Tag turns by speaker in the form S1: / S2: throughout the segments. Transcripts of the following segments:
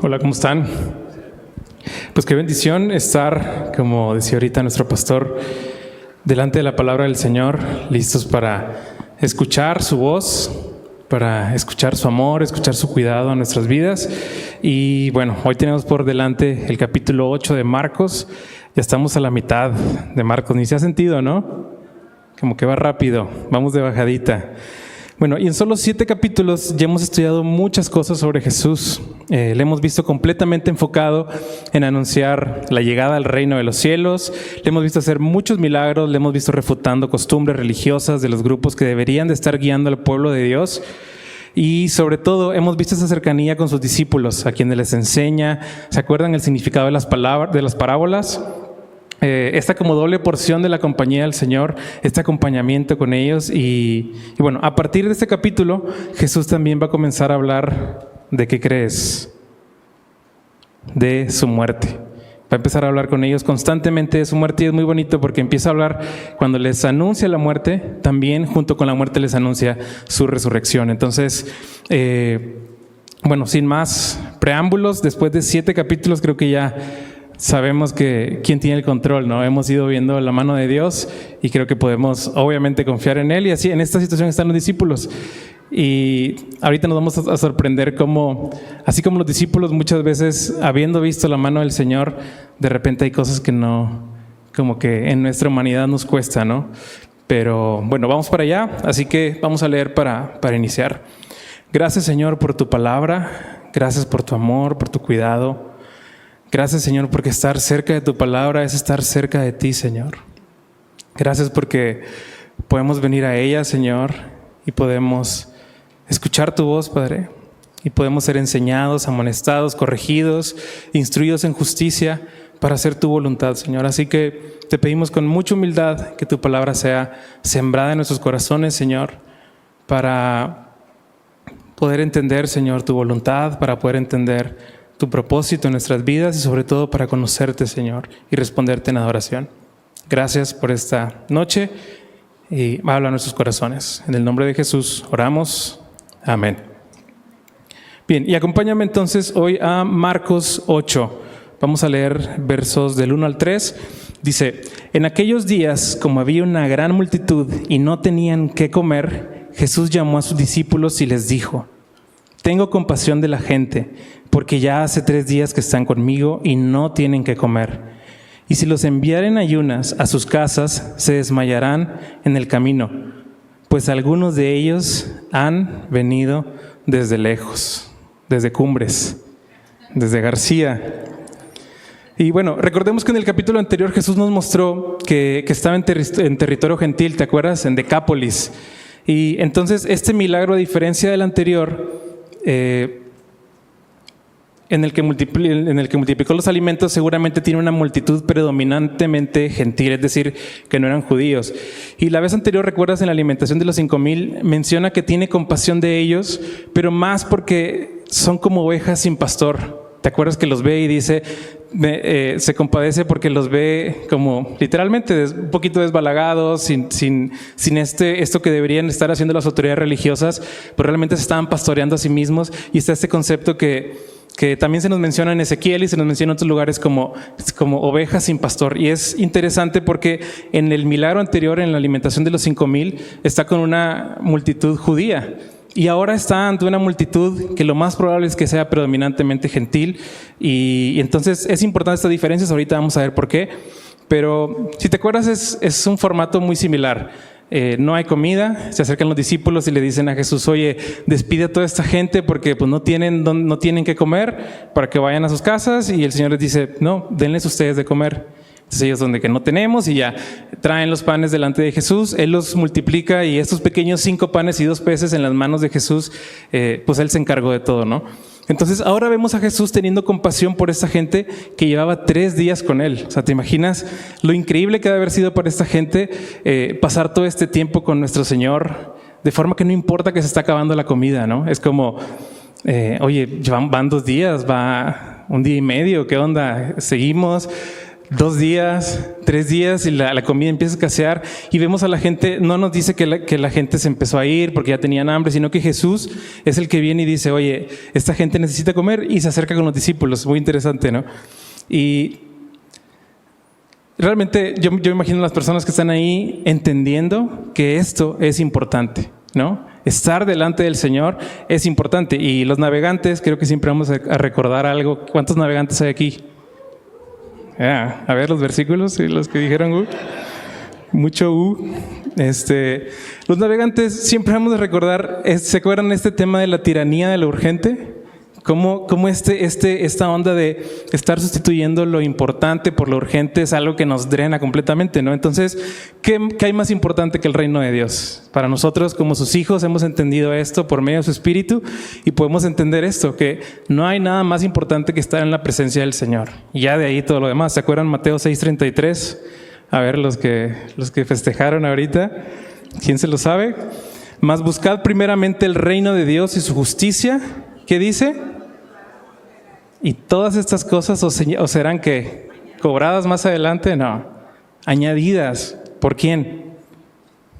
S1: Hola, ¿cómo están? Pues qué bendición estar, como decía ahorita nuestro pastor, delante de la palabra del Señor, listos para escuchar su voz, para escuchar su amor, escuchar su cuidado a nuestras vidas. Y bueno, hoy tenemos por delante el capítulo 8 de Marcos. Ya estamos a la mitad de Marcos, ni se ha sentido, ¿no? Como que va rápido, vamos de bajadita. Bueno, y en solo 7 capítulos ya hemos estudiado muchas cosas sobre Jesús. Le hemos visto completamente enfocado en anunciar la llegada al reino de los cielos. Le hemos visto hacer muchos milagros, le hemos visto refutando costumbres religiosas de los grupos que deberían de estar guiando al pueblo de Dios. Y sobre todo hemos visto esa cercanía con sus discípulos, a quienes les enseña. ¿Se acuerdan el significado de las parábolas? Esta como doble porción de la compañía del Señor, este acompañamiento con ellos y bueno, a partir de este capítulo Jesús también va a comenzar a hablar de ¿qué crees? De su muerte. Va a empezar a hablar con ellos constantemente de su muerte y es muy bonito porque empieza a hablar, cuando les anuncia la muerte, también junto con la muerte les anuncia su resurrección. Entonces, bueno, sin más preámbulos, después de 7 capítulos creo que ya sabemos que quién tiene el control, ¿no? Hemos ido viendo la mano de Dios y creo que podemos obviamente confiar en Él, y así en esta situación están los discípulos. Y ahorita nos vamos a sorprender cómo, así como los discípulos muchas veces, habiendo visto la mano del Señor, de repente hay cosas que no, como que en nuestra humanidad nos cuesta, ¿no? Pero bueno, vamos para allá, así que vamos a leer para iniciar. Gracias, Señor, por tu palabra, gracias por tu amor, por tu cuidado. Gracias, Señor, porque estar cerca de tu palabra es estar cerca de ti, Señor. Gracias porque podemos venir a ella, Señor, y podemos escuchar tu voz, Padre, y podemos ser enseñados, amonestados, corregidos, instruidos en justicia para hacer tu voluntad, Señor. Así que te pedimos con mucha humildad que tu palabra sea sembrada en nuestros corazones, Señor, para poder entender, Señor, tu voluntad, para poder entender tu propósito en nuestras vidas y sobre todo para conocerte, Señor, y responderte en adoración. Gracias por esta noche y habla a nuestros corazones. En el nombre de Jesús oramos. Amén. Bien, y acompáñame entonces hoy a Marcos 8. Vamos a leer versos del 1 al 3. Dice: en aquellos días, como había una gran multitud y no tenían qué comer, Jesús llamó a sus discípulos y les dijo: tengo compasión de la gente, porque ya hace 3 días que están conmigo y no tienen que comer. Y si los enviaren ayunas a sus casas, se desmayarán en el camino, pues algunos de ellos han venido desde lejos, desde Cumbres, desde García. Y bueno, recordemos que en el capítulo anterior Jesús nos mostró que estaba en territorio gentil, ¿te acuerdas? En Decápolis. Y entonces este milagro, a diferencia del anterior, en el que multiplicó los alimentos, seguramente tiene una multitud predominantemente gentil, es decir, que no eran judíos. Y la vez anterior, recuerdas, en la alimentación de los 5,000, menciona que tiene compasión de ellos, pero más porque son como ovejas sin pastor. ¿Te acuerdas que los ve y dice, se compadece porque los ve como literalmente un poquito desbalagados, sin esto que deberían estar haciendo las autoridades religiosas, pero realmente se estaban pastoreando a sí mismos? Y está este concepto que también se nos menciona en Ezequiel y se nos menciona en otros lugares como ovejas sin pastor. Y es interesante porque en el milagro anterior, en la alimentación de los 5,000, está con una multitud judía. Y ahora está ante una multitud que lo más probable es que sea predominantemente gentil. Y entonces es importante estas diferencias. Ahorita vamos a ver por qué. Pero si te acuerdas, es un formato muy similar. No hay comida, se acercan los discípulos y le dicen a Jesús: oye, despide a toda esta gente porque pues no tienen que comer, para que vayan a sus casas. Y el Señor les dice: no, denles ustedes de comer. Entonces ellos, donde que no tenemos, y ya traen los panes delante de Jesús, Él los multiplica, y estos pequeños 5 panes y 2 peces en las manos de Jesús, pues Él se encargó de todo, ¿no? Entonces ahora vemos a Jesús teniendo compasión por esta gente que llevaba 3 días con Él. O sea, ¿te imaginas lo increíble que debe haber sido para esta gente pasar todo este tiempo con nuestro Señor, de forma que no importa que se está acabando la comida, ¿no? Es como, oye, van 2 días, va 1 día y medio, ¿qué onda? Seguimos. 2 días, 3 días y la comida empieza a escasear y vemos a la gente, no nos dice que la gente se empezó a ir porque ya tenían hambre, sino que Jesús es el que viene y dice, oye, esta gente necesita comer, y se acerca con los discípulos. Muy interesante, ¿no? Y realmente yo imagino a las personas que están ahí entendiendo que esto es importante, ¿no? Estar delante del Señor es importante. Y los navegantes, creo que siempre vamos a recordar algo. ¿Cuántos navegantes hay aquí? A ver los versículos, los que dijeron mucho los navegantes siempre vamos a recordar, ¿se acuerdan este tema de la tiranía de lo urgente? Cómo esta onda de estar sustituyendo lo importante por lo urgente es algo que nos drena completamente, ¿no? Entonces, ¿qué hay más importante que el reino de Dios? Para nosotros, como sus hijos, hemos entendido esto por medio de su Espíritu y podemos entender esto, que no hay nada más importante que estar en la presencia del Señor. Y ya de ahí todo lo demás. ¿Se acuerdan Mateo 6:33? A ver, los que festejaron ahorita, ¿quién se lo sabe? Mas buscad primeramente el reino de Dios y su justicia. ¿Qué dice? Y todas estas cosas os serán ¿qué? ¿Cobradas más adelante? No. Añadidas. ¿Por quién?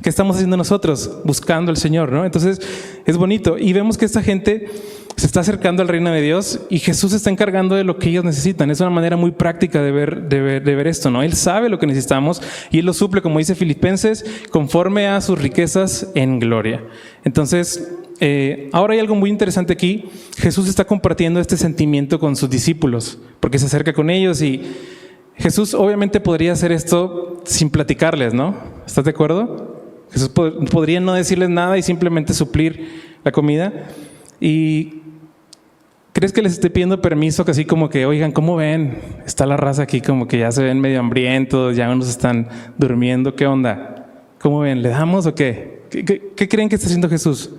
S1: ¿Qué estamos haciendo nosotros? Buscando al Señor, ¿no? Entonces es bonito. Y vemos que esta gente se está acercando al reino de Dios y Jesús se está encargando de lo que ellos necesitan. Es una manera muy práctica de ver esto, ¿no? Él sabe lo que necesitamos y Él lo suple, como dice Filipenses, conforme a sus riquezas en gloria. Entonces, ahora hay algo muy interesante aquí. Jesús está compartiendo este sentimiento con sus discípulos porque se acerca con ellos y Jesús obviamente podría hacer esto sin platicarles, ¿no? ¿Estás de acuerdo? Jesús podría no decirles nada y simplemente suplir la comida. ¿Y crees que les esté pidiendo permiso? Que así como que, oigan, ¿cómo ven? Está la raza aquí como que ya se ven medio hambrientos, ya unos están durmiendo. ¿Qué onda? ¿Cómo ven? ¿Le damos o qué? ¿Qué creen que está haciendo Jesús?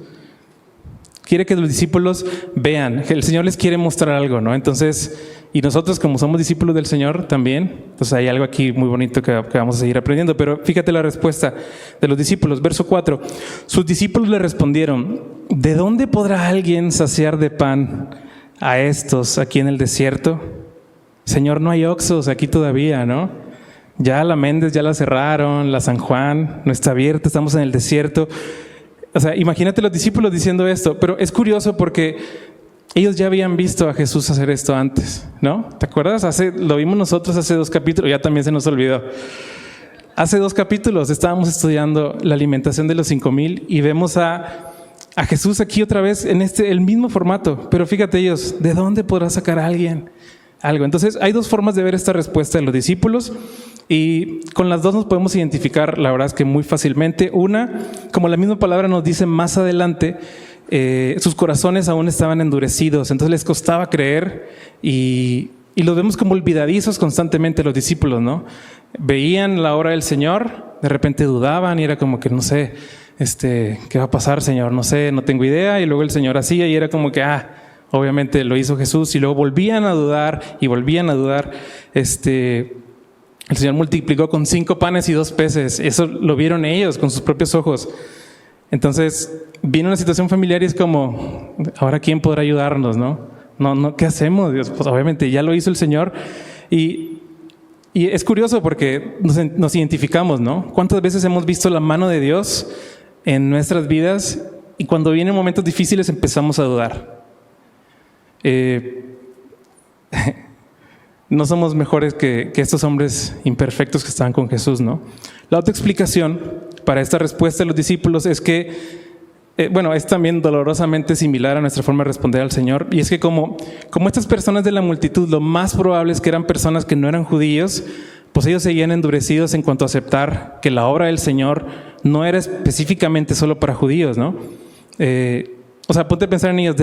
S1: Quiere que los discípulos vean, que el Señor les quiere mostrar algo, ¿no? Entonces, y nosotros como somos discípulos del Señor también, entonces hay algo aquí muy bonito que vamos a seguir aprendiendo. Pero fíjate la respuesta de los discípulos, verso 4. Sus discípulos le respondieron, ¿de dónde podrá alguien saciar de pan a estos aquí en el desierto? Señor, no hay Oxxos aquí todavía, ¿no? Ya la Méndez ya la cerraron, la San Juan no está abierta, estamos en el desierto. O sea, imagínate los discípulos diciendo esto, pero es curioso porque ellos ya habían visto a Jesús hacer esto antes, ¿no? ¿Te acuerdas? Lo vimos nosotros hace 2 capítulos, ya también se nos olvidó. Hace 2 capítulos estábamos estudiando la alimentación de los 5,000 y vemos a Jesús aquí otra vez en el mismo formato, pero fíjate ellos, ¿de dónde podrá sacar a alguien algo? Entonces hay 2 formas de ver esta respuesta de los discípulos y con las 2 nos podemos identificar, la verdad es que muy fácilmente. Una, como la misma palabra nos dice más adelante, sus corazones aún estaban endurecidos, entonces les costaba creer y los vemos como olvidadizos constantemente los discípulos, ¿no? Veían la obra del Señor, de repente dudaban y era como que no sé, ¿qué va a pasar, Señor? No sé, no tengo idea. Y luego el Señor hacía y era como que, obviamente lo hizo Jesús, y luego volvían a dudar y volvían a dudar. El Señor multiplicó con 5 panes y 2 peces. Eso lo vieron ellos con sus propios ojos. Entonces, viene una situación familiar y es como, ¿ahora quién podrá ayudarnos, no? No, ¿qué hacemos, Dios? Pues obviamente ya lo hizo el Señor. Y es curioso porque nos identificamos, ¿no? ¿Cuántas veces hemos visto la mano de Dios en nuestras vidas y cuando vienen momentos difíciles empezamos a dudar? No somos mejores que estos hombres imperfectos que estaban con Jesús, ¿no? La otra explicación para esta respuesta de los discípulos es que, es también dolorosamente similar a nuestra forma de responder al Señor. Y es que como estas personas de la multitud, lo más probable es que eran personas que no eran judíos, pues ellos seguían endurecidos en cuanto a aceptar que la obra del Señor no era específicamente solo para judíos, ¿no? Ponte a pensar en ellos,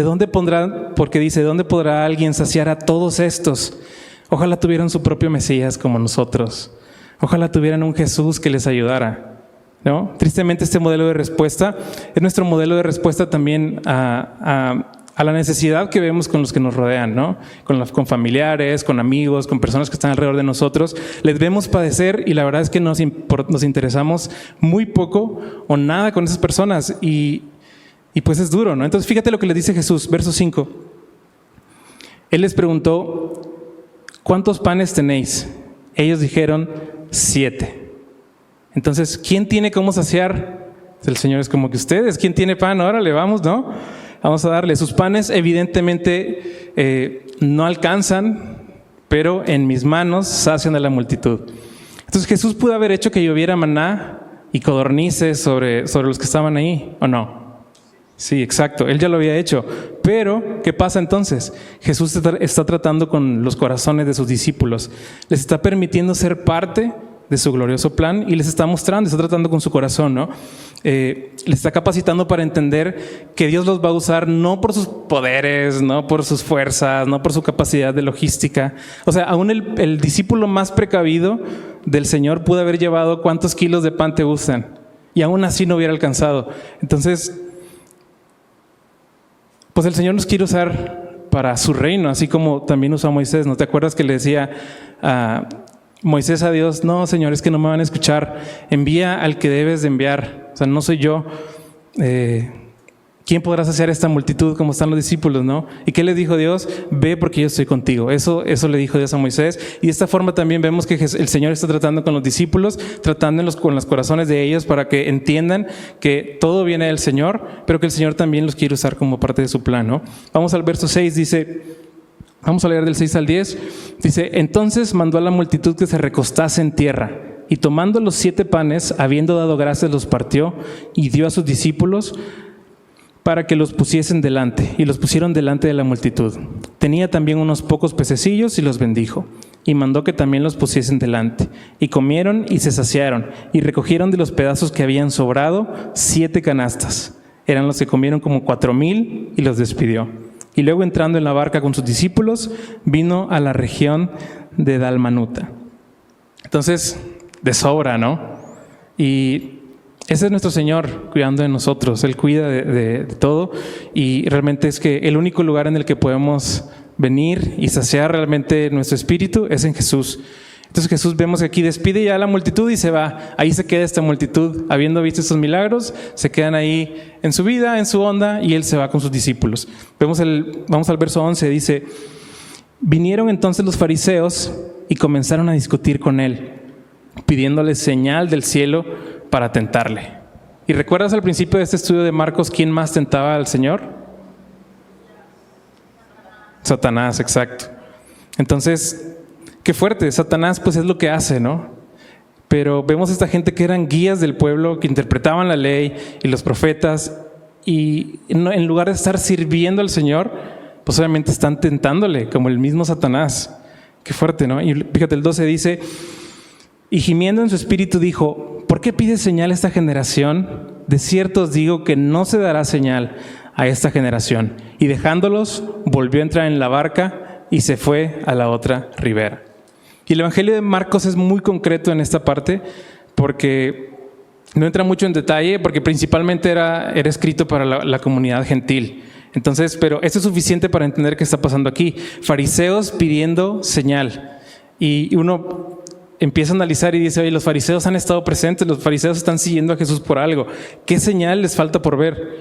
S1: porque dice, ¿de dónde podrá alguien saciar a todos estos? Ojalá tuvieran su propio Mesías como nosotros. Ojalá tuvieran un Jesús que les ayudara, ¿no? Tristemente este modelo de respuesta es nuestro modelo de respuesta también a la necesidad que vemos con los que nos rodean, ¿no? Con familiares, con amigos, con personas que están alrededor de nosotros. Les vemos padecer y la verdad es que nos interesamos muy poco o nada con esas personas y pues es duro, ¿no? Entonces fíjate lo que les dice Jesús, verso 5. Él les preguntó, ¿cuántos panes tenéis? Ellos dijeron 7. Entonces, ¿quién tiene cómo saciar? El Señor es como que ustedes. ¿Quién tiene pan? Órale, vamos, ¿no? Vamos a darle. Sus panes evidentemente no alcanzan, pero en mis manos sacian a la multitud. Entonces Jesús pudo haber hecho que lloviera maná y codornices sobre los que estaban ahí, ¿o no? Sí, exacto, Él ya lo había hecho. Pero, ¿qué pasa entonces? Jesús está tratando con los corazones de sus discípulos. Les está permitiendo ser parte de su glorioso plan y les está mostrando, está tratando con su corazón, ¿no? Les está capacitando para entender que Dios los va a usar no por sus poderes, no por sus fuerzas, no por su capacidad de logística. O sea, aún el discípulo más precavido del Señor pudo haber llevado ¿cuántos kilos de pan te gustan? Y aún así no hubiera alcanzado. Entonces, pues el Señor nos quiere usar para su reino, así como también usó a Moisés. ¿No te acuerdas que le decía a Moisés a Dios, no, Señor, es que no me van a escuchar, envía al que debes de enviar, o sea, no soy yo, ¿quién podrá saciar esta multitud como están los discípulos, no? ¿Y qué le dijo Dios? Ve porque yo estoy contigo. Eso le dijo Dios a Moisés, y de esta forma también vemos que el Señor está tratando con los discípulos, tratando con los corazones de ellos para que entiendan que todo viene del Señor, pero que el Señor también los quiere usar como parte de su plan, ¿no? Vamos al verso 6, dice... Vamos a leer del 6 al 10. Dice, entonces mandó a la multitud que se recostase en tierra, y tomando los 7 panes, habiendo dado gracias, los partió y dio a sus discípulos para que los pusiesen delante, y los pusieron delante de la multitud. Tenía también unos pocos pececillos y los bendijo, y mandó que también los pusiesen delante. Y comieron y se saciaron, y recogieron de los pedazos que habían sobrado 7 canastas. Eran los que comieron como 4,000, y los despidió. Y luego, entrando en la barca con sus discípulos, vino a la región de Dalmanuta. Entonces, de sobra, ¿no? Y ese es nuestro Señor cuidando de nosotros. Él cuida de todo, y realmente es que el único lugar en el que podemos venir y saciar realmente nuestro espíritu es en Jesús. Entonces Jesús, vemos que aquí despide ya a la multitud y se va. Ahí se queda esta multitud, habiendo visto estos milagros, se quedan ahí en su vida, en su onda, y Él se va con sus discípulos. Vamos al verso 11, dice, vinieron entonces los fariseos y comenzaron a discutir con Él, pidiéndole señal del cielo para tentarle. ¿Y recuerdas al principio de este estudio de Marcos quién más tentaba al Señor? Satanás, exacto. Entonces, qué fuerte, Satanás pues es lo que hace, ¿no? Pero vemos a esta gente que eran guías del pueblo, que interpretaban la ley y los profetas, y en lugar de estar sirviendo al Señor, pues obviamente están tentándole, como el mismo Satanás. Qué fuerte, ¿no? Y fíjate, el 12 dice, y gimiendo en su espíritu dijo, ¿por qué pide señal a esta generación? De cierto os digo que no se dará señal a esta generación. Y dejándolos, volvió a entrar en la barca y se fue a la otra ribera. Y el Evangelio de Marcos es muy concreto en esta parte, porque no entra mucho en detalle, porque principalmente era escrito para la comunidad gentil. Entonces, pero esto es suficiente para entender qué está pasando aquí. Fariseos pidiendo señal. Y uno empieza a analizar y dice, oye, los fariseos han estado presentes, los fariseos están siguiendo a Jesús por algo. ¿Qué señal les falta por ver?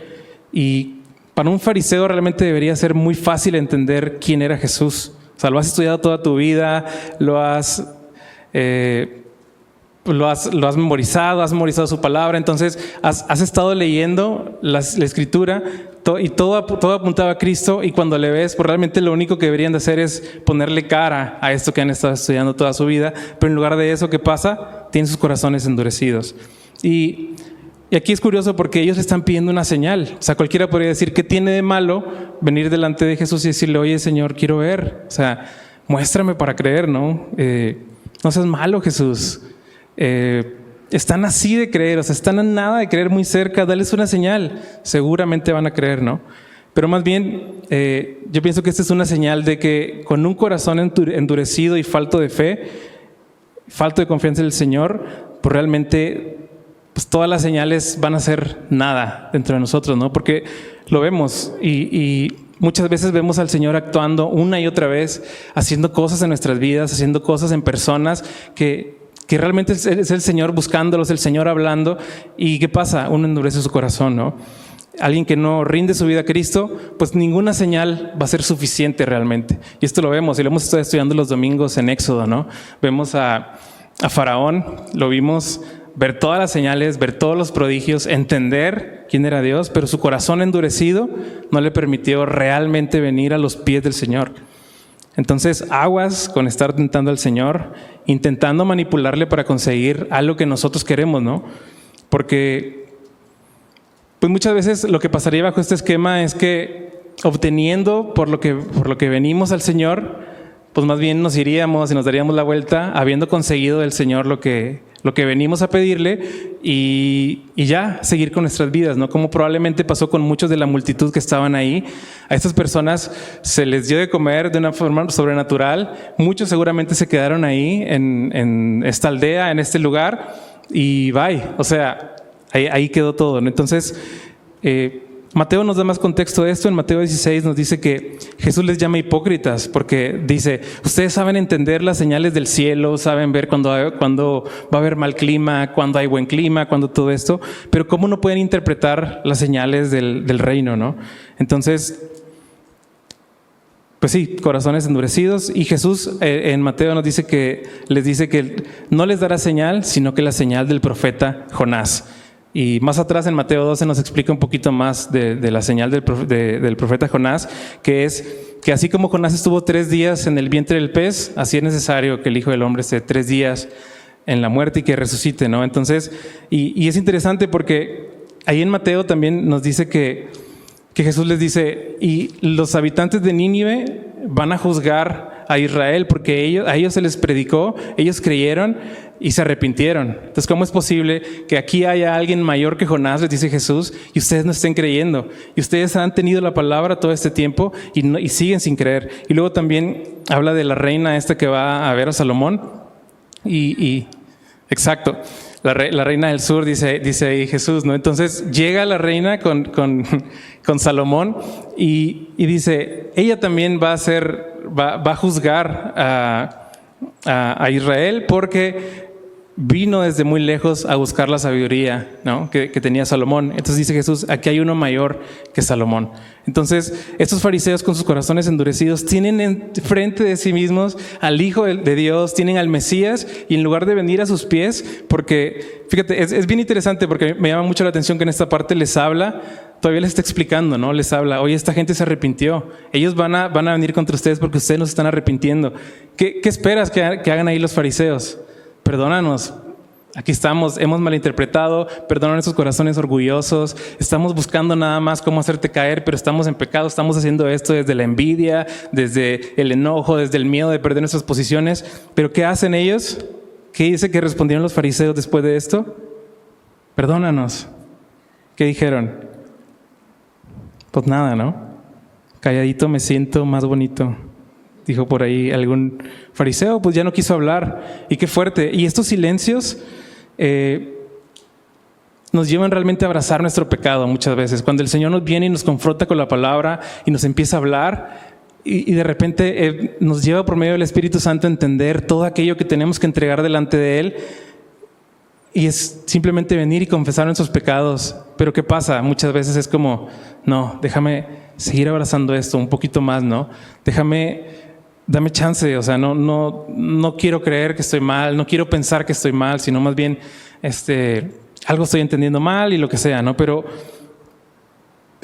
S1: Y para un fariseo realmente debería ser muy fácil entender quién era Jesús. O sea, lo has estudiado toda tu vida, lo has memorizado, has memorizado su palabra, entonces has estado leyendo la Escritura y todo apuntaba a Cristo, y cuando le ves, pues realmente lo único que deberían de hacer es ponerle cara a esto que han estado estudiando toda su vida, pero en lugar de eso, ¿qué pasa? Tienen sus corazones endurecidos. Y aquí es curioso porque ellos están pidiendo una señal. O sea, cualquiera podría decir, ¿qué tiene de malo venir delante de Jesús y decirle, oye, Señor, quiero ver? O sea, muéstrame para creer, ¿no? No seas malo, Jesús. Están así de creer, o sea, están a nada de creer, muy cerca, dales una señal. Seguramente van a creer, ¿no? Pero más bien, yo pienso que esta es una señal de que con un corazón endurecido y falto de fe, falto de confianza en el Señor, pues realmente pues todas las señales van a ser nada dentro de nosotros, ¿no? Porque lo vemos y muchas veces vemos al Señor actuando una y otra vez, haciendo cosas en nuestras vidas, haciendo cosas en personas que realmente es el Señor buscándolos, el Señor hablando. ¿Y qué pasa? Uno endurece su corazón, ¿no? alguien que no rinde su vida a Cristo, pues ninguna señal va a ser suficiente realmente. Y esto lo vemos, y lo hemos estado estudiando los domingos en Éxodo, ¿no? Vemos a Faraón, lo vimos ver todas las señales, ver todos los prodigios, entender quién era Dios, pero su corazón endurecido no le permitió realmente venir a los pies del Señor. Entonces, aguas con estar tentando al Señor, intentando manipularle para conseguir algo que nosotros queremos, ¿no? Porque pues muchas veces lo que pasaría bajo este esquema es que obteniendo por lo que venimos al Señor, pues más bien nos iríamos y nos daríamos la vuelta habiendo conseguido del Señor lo que venimos a pedirle y ya seguir con nuestras vidas, ¿no? Como probablemente pasó con muchos de la multitud que estaban ahí. A estas personas se les dio de comer de una forma sobrenatural. Muchos seguramente se quedaron ahí en esta aldea, en este lugar y bye. O sea, ahí quedó todo, ¿no? Entonces, Mateo nos da más contexto de esto. En Mateo 16 nos dice que Jesús les llama hipócritas porque dice, ustedes saben entender las señales del cielo, saben ver cuando va a haber mal clima, cuando hay buen clima, cuando todo esto, pero ¿cómo no pueden interpretar las señales del reino, no? Entonces, pues sí, corazones endurecidos. Y Jesús en Mateo nos dice les dice que no les dará señal, sino que la señal del profeta Jonás. Y más atrás en Mateo 12 nos explica un poquito más de la señal del profeta Jonás, que es que así como Jonás estuvo 3 días en el vientre del pez, así es necesario que el Hijo del Hombre esté 3 días en la muerte y que resucite, ¿no? Entonces, y es interesante porque ahí en Mateo también nos dice que Jesús les dice, y los habitantes de Nínive van a juzgar a Israel porque a ellos se les predicó, ellos creyeron y se arrepintieron. Entonces, ¿cómo es posible que aquí haya alguien mayor que Jonás, les dice Jesús, y ustedes no estén creyendo? Y ustedes han tenido la palabra todo este tiempo y siguen sin creer. Y luego también habla de la reina esta que va a ver a Salomón. Exacto. La reina del sur, dice ahí Jesús, ¿no? Entonces llega la reina con Salomón y dice, ella también va a juzgar a Israel porque vino desde muy lejos a buscar la sabiduría, ¿no? que tenía Salomón. Entonces dice Jesús, aquí hay uno mayor que Salomón. Entonces estos fariseos con sus corazones endurecidos tienen enfrente de sí mismos al Hijo de Dios, tienen al Mesías, y en lugar de venir a sus pies, porque fíjate, es bien interesante porque me llama mucho la atención que en esta parte les habla, todavía les está explicando, ¿no? Les habla, oye, esta gente se arrepintió, ellos van a venir contra ustedes porque ustedes no se están arrepintiendo. ¿Qué esperas que hagan ahí los fariseos? Perdónanos, aquí estamos, hemos malinterpretado, perdona nuestros corazones orgullosos, estamos buscando nada más cómo hacerte caer, pero estamos en pecado, estamos haciendo esto desde la envidia, desde el enojo, desde el miedo de perder nuestras posiciones. Pero ¿qué hacen ellos? ¿Qué dice que respondieron los fariseos después de esto? Perdónanos. ¿Qué dijeron? Pues nada, ¿no? Calladito me siento más bonito. Dijo por ahí algún fariseo, pues ya no quiso hablar. Y qué fuerte. Y estos silencios nos llevan realmente a abrazar nuestro pecado muchas veces. Cuando el Señor nos viene y nos confronta con la palabra y nos empieza a hablar y de repente nos lleva por medio del Espíritu Santo a entender todo aquello que tenemos que entregar delante de Él. Y es simplemente venir y confesar nuestros pecados. Pero ¿qué pasa? Muchas veces es como, no, déjame seguir abrazando esto un poquito más, ¿no? Dame chance, o sea, no quiero creer que estoy mal, no quiero pensar que estoy mal, sino más bien algo estoy entendiendo mal y lo que sea, ¿no? Pero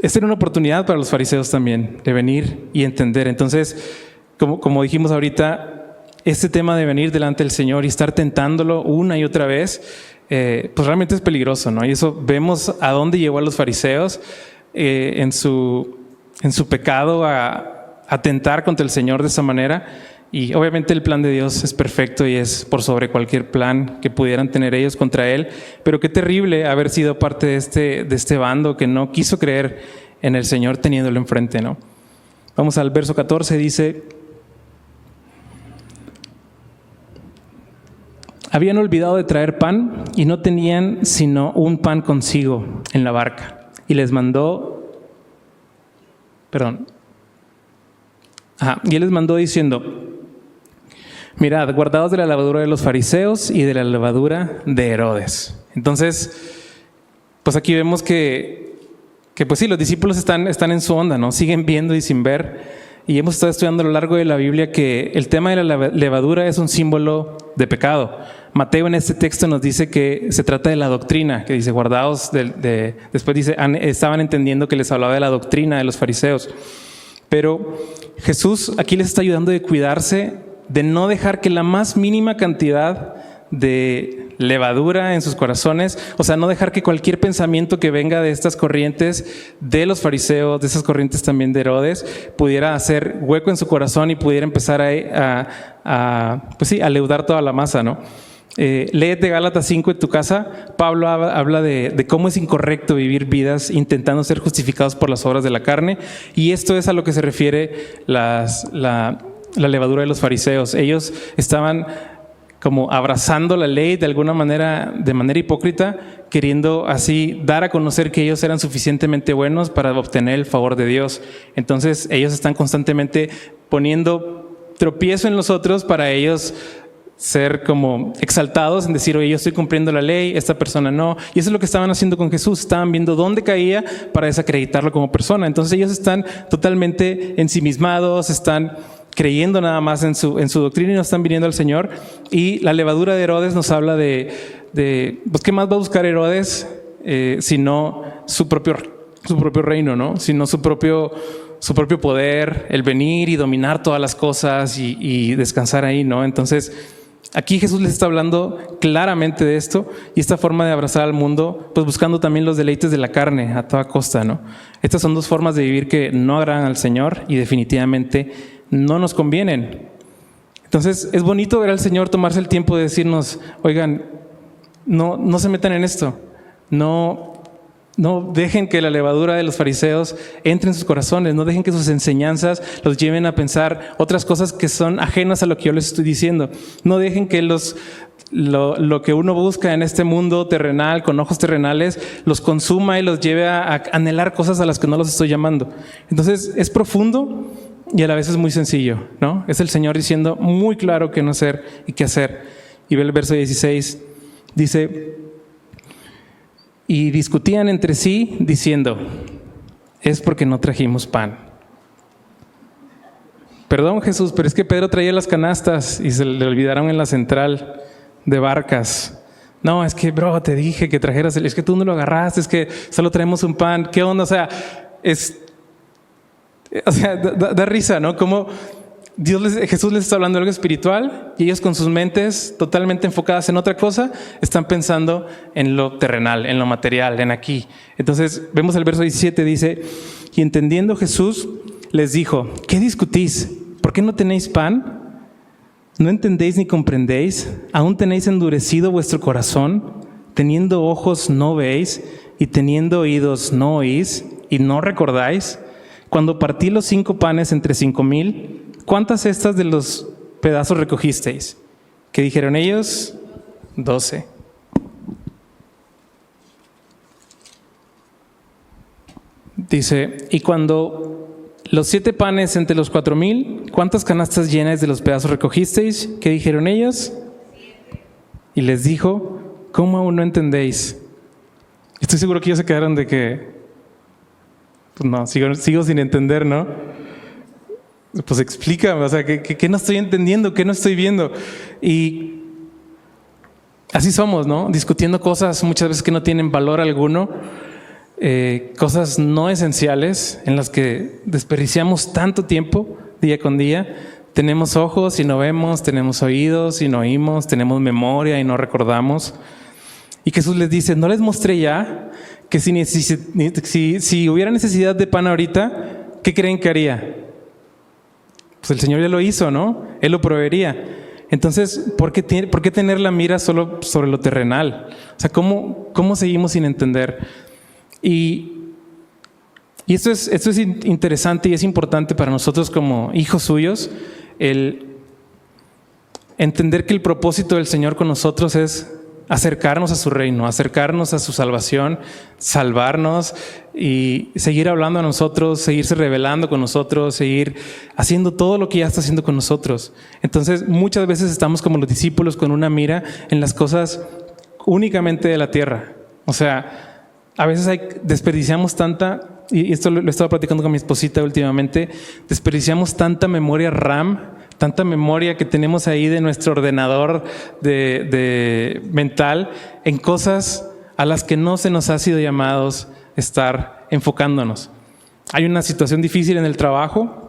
S1: esta era una oportunidad para los fariseos también, de venir y entender. Entonces, como dijimos ahorita, este tema de venir delante del Señor y estar tentándolo una y otra vez, pues realmente es peligroso, ¿no? Y eso vemos a dónde llevó a los fariseos en su pecado a atentar contra el Señor de esa manera. Y obviamente el plan de Dios es perfecto y es por sobre cualquier plan que pudieran tener ellos contra Él. Pero qué terrible haber sido parte de este bando que no quiso creer en el Señor teniéndolo enfrente, ¿no? Vamos al verso 14, dice: habían olvidado de traer pan y no tenían sino un pan consigo en la barca. Y les mandó, y él les mandó diciendo: mirad, guardaos de la levadura de los fariseos y de la levadura de Herodes. Entonces, pues aquí vemos que que pues sí, los discípulos están en su onda, ¿no? Siguen viendo y sin ver. Y hemos estado estudiando a lo largo de la Biblia que el tema de la levadura es un símbolo de pecado. Mateo en este texto nos dice que se trata de la doctrina, que dice guardaos después dice, estaban entendiendo que les hablaba de la doctrina de los fariseos. Pero Jesús aquí les está ayudando de cuidarse, de no dejar que la más mínima cantidad de levadura en sus corazones, o sea, no dejar que cualquier pensamiento que venga de estas corrientes de los fariseos, de esas corrientes también de Herodes, pudiera hacer hueco en su corazón y pudiera empezar a leudar toda la masa, ¿no? Léete Gálatas 5 en tu casa. Pablo habla de cómo es incorrecto vivir vidas intentando ser justificados por las obras de la carne, y esto es a lo que se refiere la levadura de los fariseos. Ellos estaban como abrazando la ley de alguna manera, de manera hipócrita, queriendo así dar a conocer que ellos eran suficientemente buenos para obtener el favor de Dios. Entonces ellos están constantemente poniendo tropiezo en los otros para ellos ser como exaltados en decir, oye, yo estoy cumpliendo la ley, esta persona no. Y eso es lo que estaban haciendo con Jesús. Estaban viendo dónde caía para desacreditarlo como persona. Entonces ellos están totalmente ensimismados, están creyendo nada más en su doctrina y no están viniendo al Señor. Y la levadura de Herodes nos habla de pues, ¿qué más va a buscar Herodes sino su propio reino, ¿no? Sino su propio poder, el venir y dominar todas las cosas y descansar ahí, ¿no? Entonces, aquí Jesús les está hablando claramente de esto y esta forma de abrazar al mundo, pues buscando también los deleites de la carne a toda costa, ¿no? Estas son dos formas de vivir que no agradan al Señor y definitivamente no nos convienen. Entonces, es bonito ver al Señor tomarse el tiempo de decirnos, oigan, no se metan en esto, no dejen que la levadura de los fariseos entre en sus corazones, no dejen que sus enseñanzas los lleven a pensar otras cosas que son ajenas a lo que yo les estoy diciendo. No dejen que lo que uno busca en este mundo terrenal, con ojos terrenales, los consuma y los lleve a anhelar cosas a las que no los estoy llamando. Entonces, es profundo y a la vez es muy sencillo, ¿no? Es el Señor diciendo muy claro qué no hacer y qué hacer. Y ve el verso 16, dice: y discutían entre sí diciendo, es porque no trajimos pan. Perdón, Jesús, pero es que Pedro traía las canastas y se le olvidaron en la central de barcas. No, es que, bro, te dije que trajeras, es que tú no lo agarraste, es que solo traemos un pan. ¿Qué onda? O sea, da risa, ¿no? Como Jesús les está hablando de algo espiritual y ellos con sus mentes totalmente enfocadas en otra cosa están pensando en lo terrenal, en lo material, en aquí. Entonces vemos el verso 17, dice: y entendiendo Jesús les dijo, ¿qué discutís? ¿Por qué no tenéis pan? ¿No entendéis ni comprendéis? ¿Aún tenéis endurecido vuestro corazón? Teniendo ojos no veis y teniendo oídos no oís y no recordáis. Cuando partí los 5 panes entre 5,000, ¿cuántas cestas de los pedazos recogisteis? ¿Qué dijeron ellos? 12. Dice, y cuando los 7 panes entre los 4,000, ¿cuántas canastas llenas de los pedazos recogisteis? ¿Qué dijeron ellos? 7. Y les dijo, ¿cómo aún no entendéis? Estoy seguro que ellos se quedaron de que, pues no, sigo sin entender, ¿no? Pues explícame, o sea, ¿qué no estoy entendiendo? ¿Qué no estoy viendo? Y así somos, ¿no? Discutiendo cosas muchas veces que no tienen valor alguno, cosas no esenciales en las que desperdiciamos tanto tiempo día con día. Tenemos ojos y no vemos, tenemos oídos y no oímos, tenemos memoria y no recordamos. Y Jesús les dice, ¿no les mostré ya que si hubiera necesidad de pan ahorita, qué creen que haría? Pues el Señor ya lo hizo, ¿no? Él lo proveería. Entonces, ¿por qué tener la mira solo sobre lo terrenal? O sea, ¿cómo seguimos sin entender? Y esto es interesante y es importante para nosotros como hijos suyos, el entender que el propósito del Señor con nosotros es acercarnos a su reino, acercarnos a su salvación, salvarnos y seguir hablando a nosotros, seguirse revelando con nosotros, seguir haciendo todo lo que ya está haciendo con nosotros. Entonces, muchas veces estamos como los discípulos con una mira en las cosas únicamente de la tierra. O sea, a veces desperdiciamos tanta, y esto lo he estado platicando con mi esposita últimamente, desperdiciamos tanta memoria RAM, tanta memoria que tenemos ahí de nuestro ordenador de mental en cosas a las que no se nos ha sido llamados estar enfocándonos. Hay una situación difícil en el trabajo,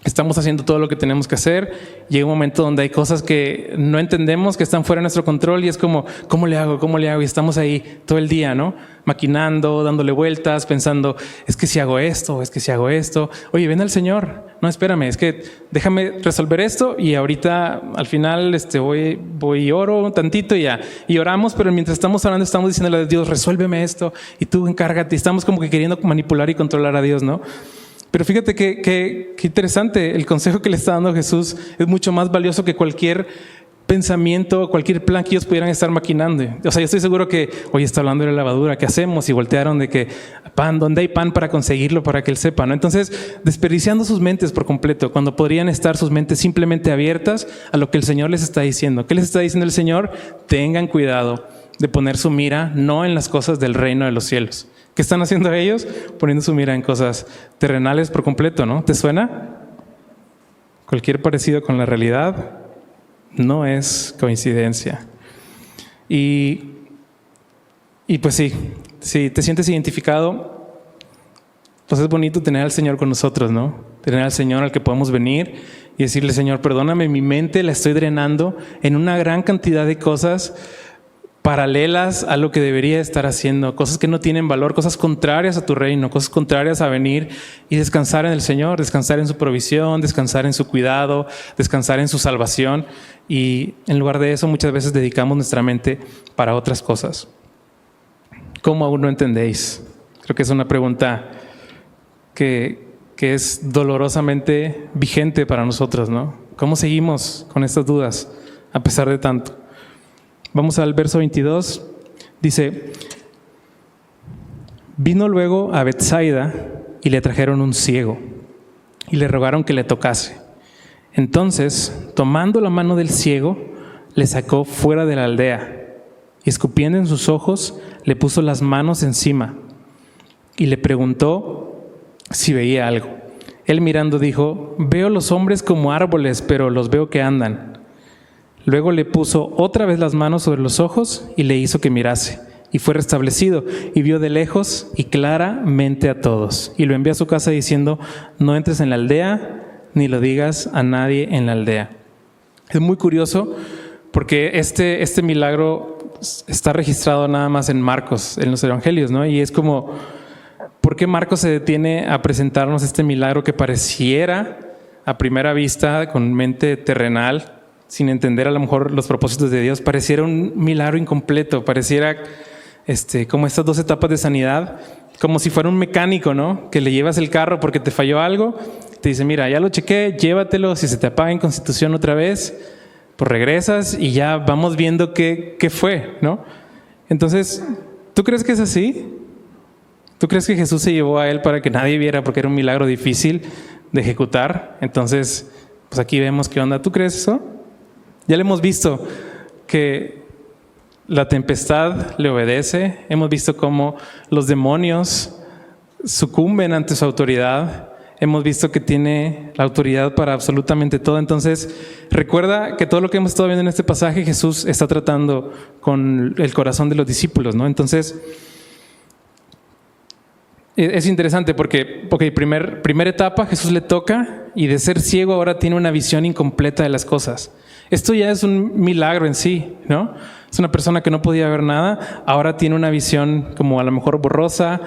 S1: estamos haciendo todo lo que tenemos que hacer, llega un momento donde hay cosas que no entendemos, que están fuera de nuestro control y es como, ¿cómo le hago? Y estamos ahí todo el día, ¿no? Maquinando, dándole vueltas, pensando, es que si hago esto, es que si hago esto. Oye, ven al Señor. No, espérame, es que déjame resolver esto y ahorita al final voy y oro un tantito y ya. Y oramos, pero mientras estamos orando estamos diciéndole a Dios, resuélveme esto y tú encárgate. Estamos como que queriendo manipular y controlar a Dios, ¿no? Pero fíjate que interesante, el consejo que le está dando Jesús es mucho más valioso que cualquier pensamiento, cualquier plan que ellos pudieran estar maquinando. O sea, yo estoy seguro que, oye, está hablando de la levadura, ¿qué hacemos? Y voltearon de que pan, ¿dónde hay pan para conseguirlo, para que él sepa, ¿no? Entonces, desperdiciando sus mentes por completo, cuando podrían estar sus mentes simplemente abiertas a lo que el Señor les está diciendo. ¿Qué les está diciendo el Señor? Tengan cuidado de poner su mira no en las cosas del reino de los cielos. ¿Qué están haciendo ellos? Poniendo su mira en cosas terrenales por completo, ¿no? ¿Te suena? Cualquier parecido con la realidad no es coincidencia. Y pues sí, si te sientes identificado, pues es bonito tener al Señor con nosotros, ¿no? Tener al Señor al que podemos venir y decirle, Señor, perdóname, mi mente la estoy drenando en una gran cantidad de cosas paralelas a lo que debería estar haciendo, cosas que no tienen valor, cosas contrarias a tu reino, cosas contrarias a venir y descansar en el Señor, descansar en su provisión, descansar en su cuidado, descansar en su salvación. Y en lugar de eso muchas veces dedicamos nuestra mente para otras cosas. ¿Cómo aún no entendéis? Creo que es una pregunta que es dolorosamente vigente para nosotros, ¿no? ¿Cómo seguimos con estas dudas a pesar de tanto? Vamos al verso 22. Dice, vino luego a Betsaida y le trajeron un ciego y le rogaron que le tocase. Entonces, tomando la mano del ciego, le sacó fuera de la aldea y escupiendo en sus ojos, le puso las manos encima y le preguntó si veía algo. Él mirando dijo, veo los hombres como árboles, pero los veo que andan. Luego le puso otra vez las manos sobre los ojos y le hizo que mirase. Y fue restablecido y vio de lejos y claramente a todos. Y lo envió a su casa diciendo, no entres en la aldea ni lo digas a nadie en la aldea. Es muy curioso porque este milagro está registrado nada más en Marcos, en los evangelios, ¿no? Y es como, ¿por qué Marcos se detiene a presentarnos este milagro que pareciera a primera vista con mente terrenal, sin entender a lo mejor los propósitos de Dios, pareciera un milagro incompleto, pareciera como estas dos etapas de sanidad, como si fuera un mecánico, ¿no? Que le llevas el carro porque te falló algo, te dice, mira, ya lo chequé, llévatelo, si se te apaga en Constitución otra vez, pues regresas y ya vamos viendo qué fue, ¿no? Entonces, ¿tú crees que es así? ¿Tú crees que Jesús se llevó a él para que nadie viera porque era un milagro difícil de ejecutar? Entonces, pues aquí vemos qué onda. ¿Tú crees eso? Ya le hemos visto que la tempestad le obedece. Hemos visto cómo los demonios sucumben ante su autoridad. Hemos visto que tiene la autoridad para absolutamente todo. Entonces, recuerda que todo lo que hemos estado viendo en este pasaje, Jesús está tratando con el corazón de los discípulos, ¿no? Entonces, es interesante porque, primera etapa, Jesús le toca y de ser ciego ahora tiene una visión incompleta de las cosas. Esto ya es un milagro en sí, ¿no? Es una persona que no podía ver nada, ahora tiene una visión como a lo mejor borrosa,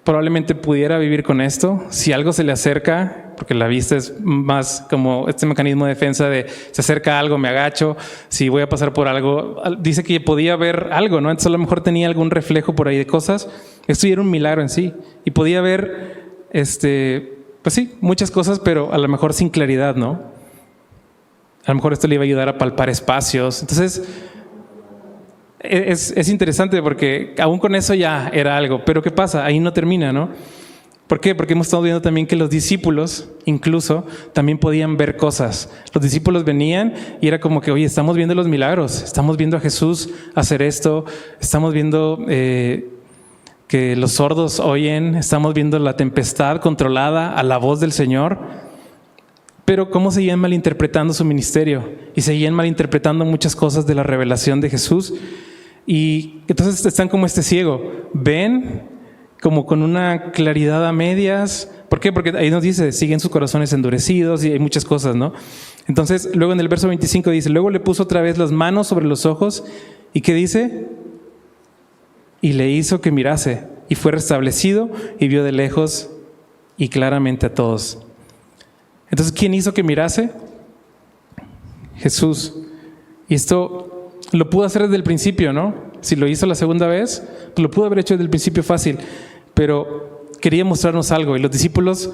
S1: probablemente pudiera vivir con esto. Si algo se le acerca, porque la vista es más como este mecanismo de defensa de se acerca algo, me agacho, si voy a pasar por algo, dice que podía ver algo, ¿no? Entonces a lo mejor tenía algún reflejo por ahí de cosas. Esto ya era un milagro en sí y podía ver, pues sí, muchas cosas, pero a lo mejor sin claridad, ¿no? A lo mejor esto le iba a ayudar a palpar espacios. Entonces, es interesante porque aún con eso ya era algo. Pero ¿qué pasa? Ahí no termina, ¿no? ¿Por qué? Porque hemos estado viendo también que los discípulos incluso también podían ver cosas. Los discípulos venían y era como que, oye, estamos viendo los milagros, estamos viendo a Jesús hacer esto, estamos viendo que que los sordos oyen, estamos viendo la tempestad controlada a la voz del Señor, pero cómo seguían malinterpretando su ministerio y seguían malinterpretando muchas cosas de la revelación de Jesús. Y entonces están como este ciego, ven como con una claridad a medias. ¿Por qué? Porque ahí nos dice, siguen sus corazones endurecidos y hay muchas cosas, ¿no? Entonces, luego en el verso 25 dice, luego le puso otra vez las manos sobre los ojos, ¿y qué dice? Y le hizo que mirase, y fue restablecido, y vio de lejos y claramente a todos. Entonces, ¿quién hizo que mirase? Jesús. Y esto lo pudo hacer desde el principio, ¿no? Si lo hizo la segunda vez, pues lo pudo haber hecho desde el principio fácil, pero quería mostrarnos algo, y los discípulos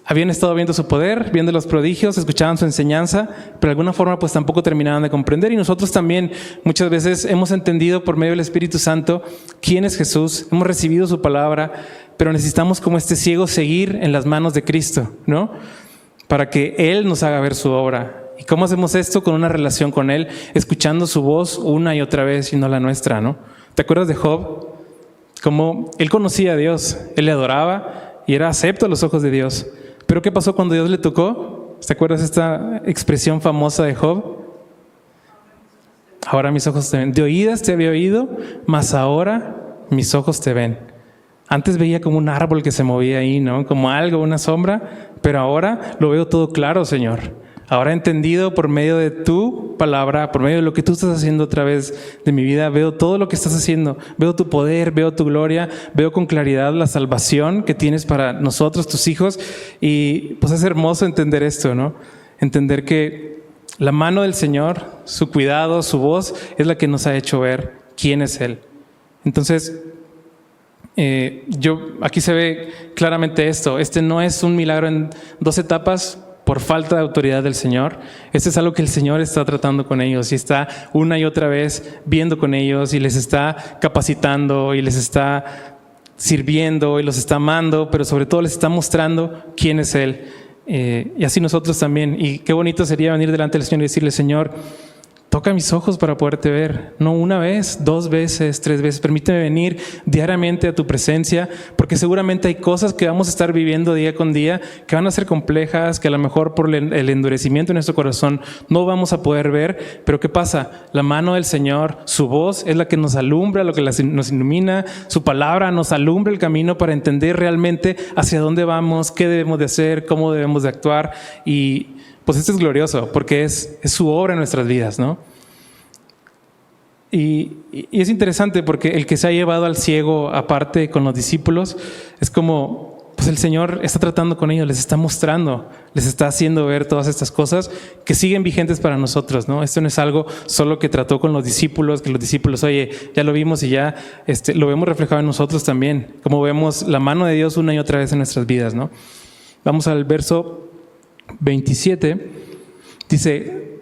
S1: habían estado viendo su poder, viendo los prodigios, escuchaban su enseñanza, pero de alguna forma pues tampoco terminaban de comprender. Y nosotros también muchas veces hemos entendido por medio del Espíritu Santo quién es Jesús, hemos recibido su palabra, pero necesitamos como este ciego seguir en las manos de Cristo, ¿no? Para que Él nos haga ver su obra. ¿Y cómo hacemos esto? Con una relación con Él, escuchando su voz una y otra vez y no la nuestra, ¿no? ¿Te acuerdas de Job? Como él conocía a Dios, él le adoraba y era acepto a los ojos de Dios. Pero ¿qué pasó cuando Dios le tocó? ¿Te acuerdas esta expresión famosa de Job? Ahora mis ojos te ven. De oídas te había oído, mas ahora mis ojos te ven. Antes veía como un árbol que se movía ahí, ¿no? Como algo, una sombra, pero ahora lo veo todo claro, Señor. Ahora he entendido por medio de tu palabra, por medio de lo que tú estás haciendo a través de mi vida, veo todo lo que estás haciendo, veo tu poder, veo tu gloria, veo con claridad la salvación que tienes para nosotros, tus hijos, y pues es hermoso entender esto, ¿no? Entender que la mano del Señor, su cuidado, su voz, es la que nos ha hecho ver quién es Él. Entonces, aquí se ve claramente esto. Este no es un milagro en 2 etapas, por falta de autoridad del Señor. Esto es algo que el Señor está tratando con ellos y está una y otra vez viendo con ellos y les está capacitando y les está sirviendo y los está amando, pero sobre todo les está mostrando quién es Él. Y así nosotros también. Y qué bonito sería venir delante del Señor y decirle, Señor, toca mis ojos para poderte ver, no una vez, 2 veces, 3 veces. Permíteme venir diariamente a tu presencia, porque seguramente hay cosas que vamos a estar viviendo día con día que van a ser complejas, que a lo mejor por el endurecimiento de nuestro corazón no vamos a poder ver. Pero ¿qué pasa? La mano del Señor, su voz es la que nos alumbra, lo que nos ilumina, su palabra nos alumbra el camino para entender realmente hacia dónde vamos, qué debemos de hacer, cómo debemos de actuar. Y pues esto es glorioso porque es su obra en nuestras vidas, ¿no? Y es interesante porque el que se ha llevado al ciego aparte con los discípulos es como, pues el Señor está tratando con ellos, les está mostrando, les está haciendo ver todas estas cosas que siguen vigentes para nosotros, ¿no? Esto no es algo solo que trató con los discípulos, que los discípulos, oye, ya lo vimos y ya lo vemos reflejado en nosotros también, como vemos la mano de Dios una y otra vez en nuestras vidas, ¿no? Vamos al verso 27, dice: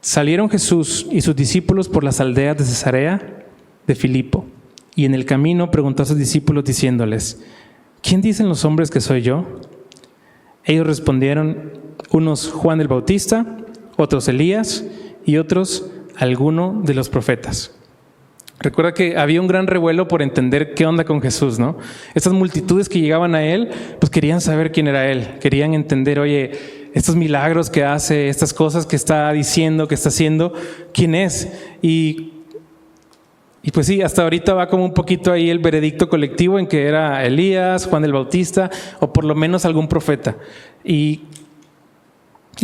S1: salieron Jesús y sus discípulos por las aldeas de Cesarea de Filipo, y en el camino preguntó a sus discípulos diciéndoles: ¿quién dicen los hombres que soy yo? Ellos respondieron: unos Juan el Bautista, otros Elías y otros alguno de los profetas. Recuerda que había un gran revuelo por entender qué onda con Jesús, ¿no? Estas multitudes que llegaban a Él, pues querían saber quién era Él, querían entender, oye, estos milagros que hace, estas cosas que está diciendo, que está haciendo, ¿quién es? Y pues sí, hasta ahorita va como un poquito ahí el veredicto colectivo en que era Elías, Juan el Bautista, o por lo menos algún profeta. Y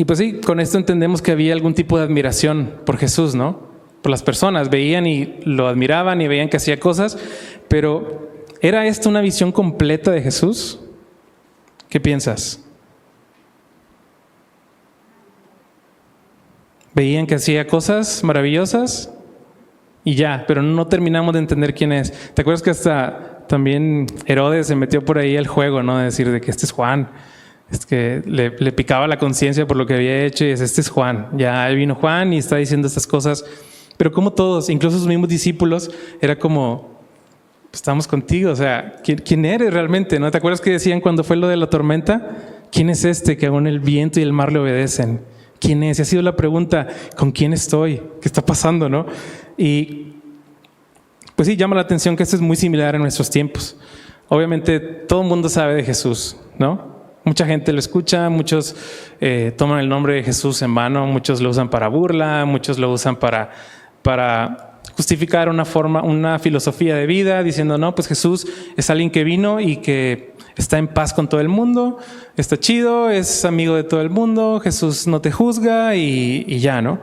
S1: pues sí, con esto entendemos que había algún tipo de admiración por Jesús, ¿no? Por las personas, veían y lo admiraban y veían que hacía cosas, pero ¿era esto una visión completa de Jesús? ¿Qué piensas? Veían que hacía cosas maravillosas y ya, pero no terminamos de entender quién es. ¿Te acuerdas que hasta también Herodes se metió por ahí al juego, ¿no? De decir de que este es Juan. Es que le picaba la conciencia por lo que había hecho y es: este es Juan. Ya vino Juan y está diciendo estas cosas. Pero como todos, incluso sus mismos discípulos, era como: estamos contigo, o sea, ¿quién eres realmente? ¿No te acuerdas que decían cuando fue lo de la tormenta? ¿Quién es este que aún el viento y el mar le obedecen? ¿Quién es? Y ha sido la pregunta: ¿con quién estoy? ¿Qué está pasando, no? Y pues sí, llama la atención que esto es muy similar en nuestros tiempos. Obviamente todo el mundo sabe de Jesús, ¿no? Mucha gente lo escucha, muchos toman el nombre de Jesús en vano, muchos lo usan para burla, muchos lo usan para justificar una filosofía de vida, diciendo, no, pues Jesús es alguien que vino y que está en paz con todo el mundo, está chido, es amigo de todo el mundo, Jesús no te juzga y ya, ¿no?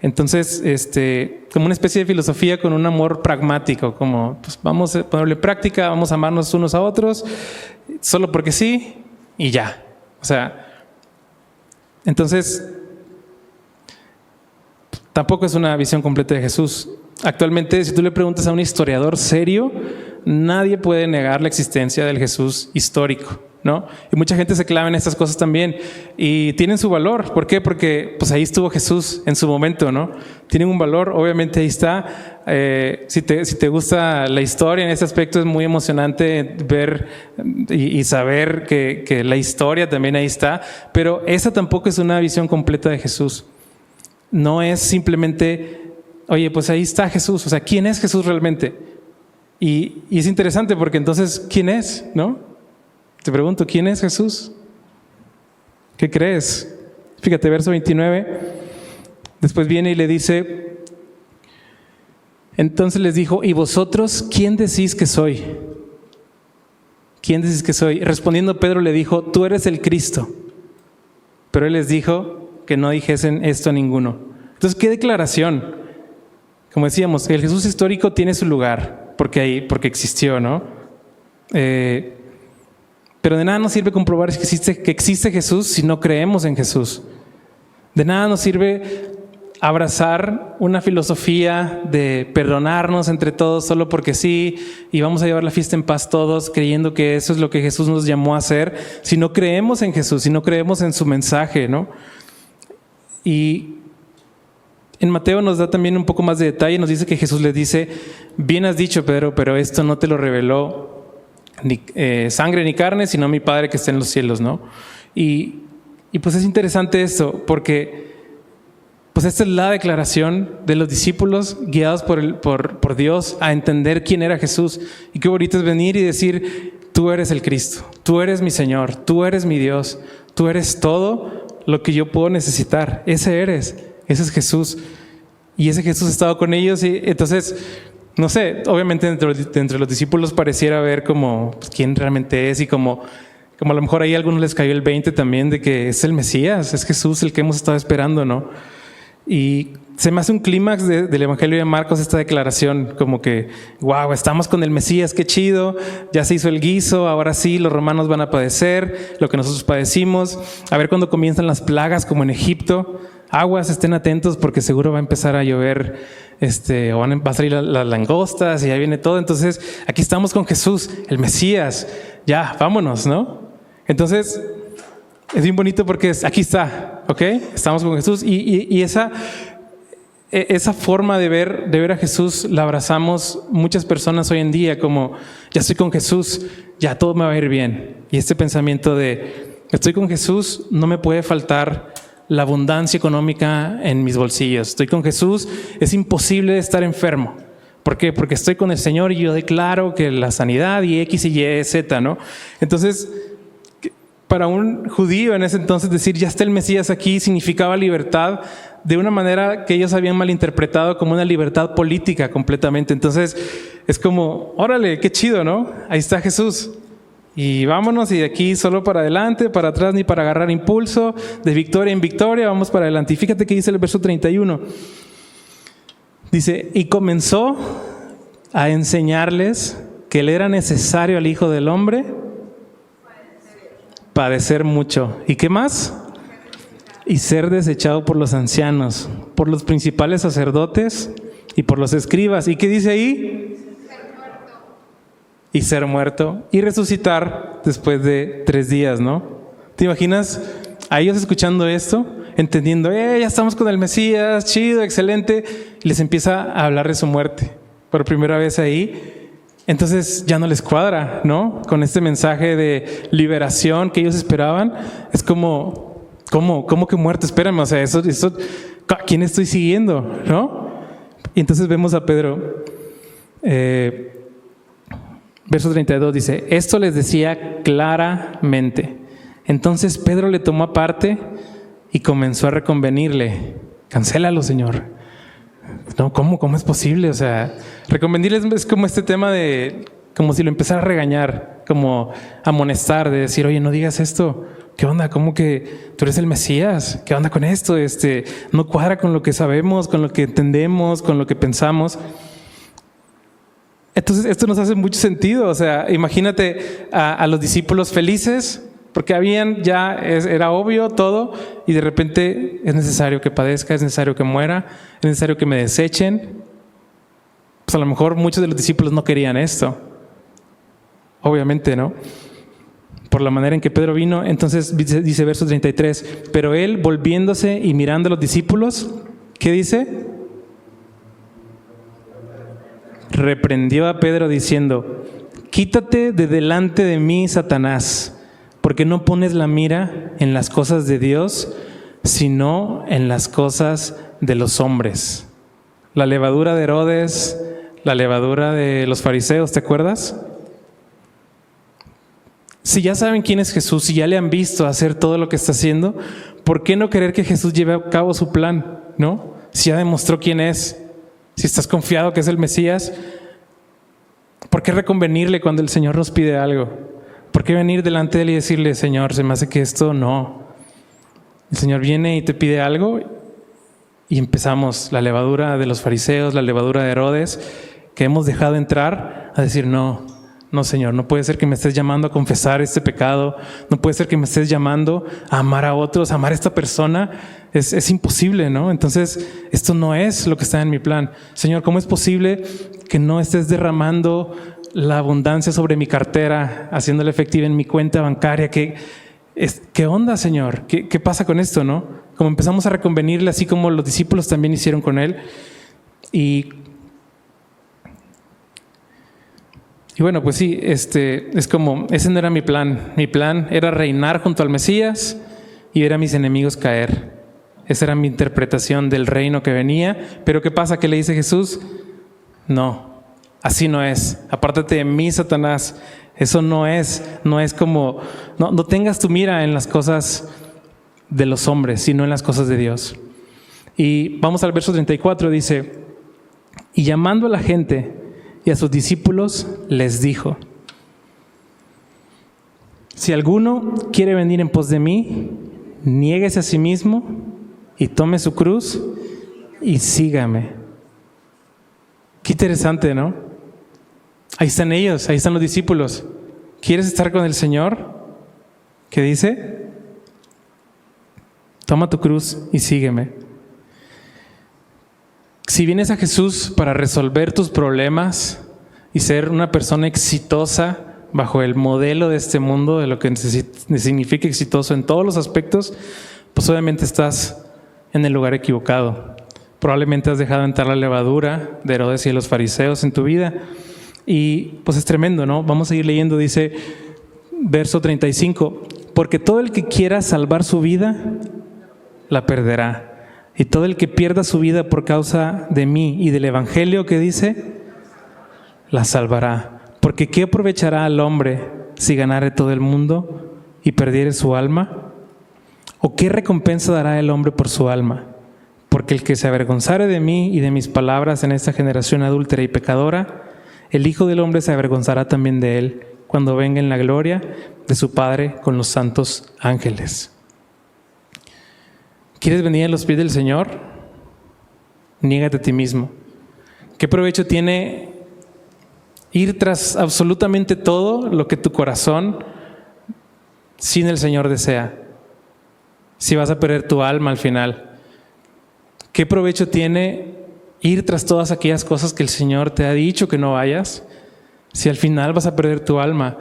S1: Entonces, como una especie de filosofía con un amor pragmático, como pues vamos a ponerle práctica, vamos a amarnos unos a otros, solo porque sí y ya. O sea, entonces, tampoco es una visión completa de Jesús. Actualmente, si tú le preguntas a un historiador serio, nadie puede negar la existencia del Jesús histórico, ¿no? Y mucha gente se clava en estas cosas también y tienen su valor. ¿Por qué? Porque pues ahí estuvo Jesús en su momento, ¿no? Tienen un valor, obviamente ahí está. Si te gusta la historia en este aspecto, es muy emocionante ver y saber que la historia también ahí está, pero esa tampoco es una visión completa de Jesús. No es simplemente, oye, pues ahí está Jesús. O sea, ¿quién es Jesús realmente? Y es interesante porque entonces, ¿quién es? ¿No? Te pregunto, ¿quién es Jesús? ¿Qué crees? Fíjate, verso 29. Después viene y le dice, entonces les dijo, ¿y vosotros quién decís que soy? ¿Quién decís que soy? Respondiendo Pedro le dijo, tú eres el Cristo. Pero él les dijo que no dijesen esto a ninguno. Entonces, ¿qué declaración? Como decíamos, el Jesús histórico tiene su lugar, porque existió, ¿no? Pero de nada nos sirve comprobar que existe Jesús si no creemos en Jesús. De nada nos sirve abrazar una filosofía de perdonarnos entre todos solo porque sí, y vamos a llevar la fiesta en paz todos, creyendo que eso es lo que Jesús nos llamó a hacer, si no creemos en Jesús, si no creemos en su mensaje, ¿no? Y en Mateo nos da también un poco más de detalle, nos dice que Jesús le dice, bien has dicho, Pedro, pero esto no te lo reveló ni sangre ni carne, sino mi Padre que está en los cielos, ¿no? Y pues es interesante esto, porque pues esta es la declaración de los discípulos guiados por Dios a entender quién era Jesús. Y qué bonito es venir y decir, tú eres el Cristo, tú eres mi Señor, tú eres mi Dios, tú eres todo lo que yo puedo necesitar. Ese es Jesús. Y ese Jesús ha estado con ellos y entonces, no sé, obviamente entre los discípulos pareciera ver como pues, quién realmente es y como a lo mejor ahí a algunos les cayó el 20 también de que es el Mesías, es Jesús el que hemos estado esperando, ¿no? Y se me hace un clímax del Evangelio de Marcos esta declaración, como que, wow, estamos con el Mesías, qué chido, ya se hizo el guiso, ahora sí, los romanos van a padecer lo que nosotros padecimos, a ver cuándo comienzan las plagas como en Egipto, aguas, estén atentos porque seguro va a empezar a llover, o va a salir las langostas y ya viene todo, entonces aquí estamos con Jesús, el Mesías, ya, vámonos, ¿no? Entonces, es bien bonito porque aquí está, ¿ok? Estamos con Jesús y esa forma de ver a Jesús la abrazamos muchas personas hoy en día como, ya estoy con Jesús, ya todo me va a ir bien. Y este pensamiento de, estoy con Jesús, no me puede faltar la abundancia económica en mis bolsillos. Estoy con Jesús, es imposible estar enfermo. ¿Por qué? Porque estoy con el Señor y yo declaro que la sanidad y X y Y, Z, ¿no? Entonces, para un judío en ese entonces decir ya está el Mesías aquí significaba libertad de una manera que ellos habían malinterpretado como una libertad política completamente. Entonces es como, órale, qué chido, ¿no? Ahí está Jesús. Y vámonos y de aquí solo para adelante, para atrás ni para agarrar impulso, de victoria en victoria, vamos para adelante. Y fíjate que dice el verso 31. Dice, y comenzó a enseñarles que le era necesario al Hijo del Hombre padecer mucho. ¿Y qué más? Y ser desechado por los ancianos, por los principales sacerdotes y por los escribas. ¿Y qué dice ahí? Y ser muerto y resucitar después de 3 días, ¿no? ¿Te imaginas a ellos escuchando esto, entendiendo, ya estamos con el Mesías, chido, excelente, y les empieza a hablar de su muerte por primera vez ahí? Entonces ya no les cuadra, ¿no? Con este mensaje de liberación que ellos esperaban, es como, ¿cómo que muerte? Espérame, o sea, eso, ¿a quién estoy siguiendo? ¿No? Y entonces vemos a Pedro Verso 32 dice, esto les decía claramente. Entonces Pedro le tomó aparte y comenzó a reconvenirle. Cancélalo, Señor. No, ¿cómo es posible? O sea, reconvenirle es como este tema de, como si lo empezara a regañar, como amonestar, de decir, oye, no digas esto. ¿Qué onda? ¿Cómo que tú eres el Mesías? ¿Qué onda con esto? No cuadra con lo que sabemos, con lo que entendemos, con lo que pensamos. Entonces, esto nos hace mucho sentido. O sea, imagínate a los discípulos felices, porque era obvio todo, y de repente es necesario que padezca, es necesario que muera, es necesario que me desechen. Pues a lo mejor muchos de los discípulos no querían esto. Obviamente, ¿no? Por la manera en que Pedro vino. Entonces dice verso 33, pero él volviéndose y mirando a los discípulos, ¿qué dice? Reprendió a Pedro diciendo, quítate de delante de mí, Satanás, porque no pones la mira en las cosas de Dios, sino en las cosas de los hombres. La levadura de Herodes, la levadura de los fariseos, ¿te acuerdas? Si ya saben quién es Jesús, si ya le han visto hacer todo lo que está haciendo, ¿por qué no querer que Jesús lleve a cabo su plan? ¿No? Si ya demostró quién es, si estás confiado que es el Mesías, ¿por qué reconvenirle cuando el Señor nos pide algo? ¿Por qué venir delante de Él y decirle, Señor, se me hace que esto no? El Señor viene y te pide algo y empezamos la levadura de los fariseos, la levadura de Herodes, que hemos dejado entrar a decir, no, Señor, no puede ser que me estés llamando a confesar este pecado, no puede ser que me estés llamando a amar a otros, a amar a esta persona, es imposible, ¿no? Entonces, esto no es lo que está en mi plan. Señor, ¿cómo es posible que no estés derramando la abundancia sobre mi cartera, haciéndola efectiva en mi cuenta bancaria? ¿Qué onda, Señor? ¿Qué pasa con esto, no? Como empezamos a reconvenirle, así como los discípulos también hicieron con él. Y bueno, pues sí, es como, ese no era mi plan. Mi plan era reinar junto al Mesías y ver a mis enemigos caer. Esa era mi interpretación del reino que venía. Pero ¿qué pasa? ¿Qué le dice Jesús? No, así no es. Apártate de mí, Satanás. Eso no es como, no tengas tu mira en las cosas de los hombres, sino en las cosas de Dios. Y vamos al verso 34, dice, y llamando a la gente y a sus discípulos les dijo, si alguno quiere venir en pos de mí, niéguese a sí mismo y tome su cruz y sígame. Qué interesante, ¿no? Ahí están ellos, ahí están los discípulos. ¿Quieres estar con el Señor? ¿Qué dice? Toma tu cruz y sígueme. Si vienes a Jesús para resolver tus problemas y ser una persona exitosa bajo el modelo de este mundo, de lo que significa exitoso en todos los aspectos, pues obviamente estás en el lugar equivocado. Probablemente has dejado entrar la levadura de Herodes y de los fariseos en tu vida. Y pues es tremendo, ¿no? Vamos a seguir leyendo, dice verso 35, porque todo el que quiera salvar su vida, la perderá. Y todo el que pierda su vida por causa de mí y del evangelio, ¿qué dice? La salvará. Porque ¿qué aprovechará al hombre si ganare todo el mundo y perdiere su alma? ¿O qué recompensa dará el hombre por su alma? Porque el que se avergonzare de mí y de mis palabras en esta generación adúltera y pecadora, el Hijo del Hombre se avergonzará también de él cuando venga en la gloria de su Padre con los santos ángeles. ¿Quieres venir a los pies del Señor? Niégate a ti mismo. ¿Qué provecho tiene ir tras absolutamente todo lo que tu corazón sin el Señor desea? Si vas a perder tu alma al final. ¿Qué provecho tiene ir tras todas aquellas cosas que el Señor te ha dicho que no vayas, si al final vas a perder tu alma?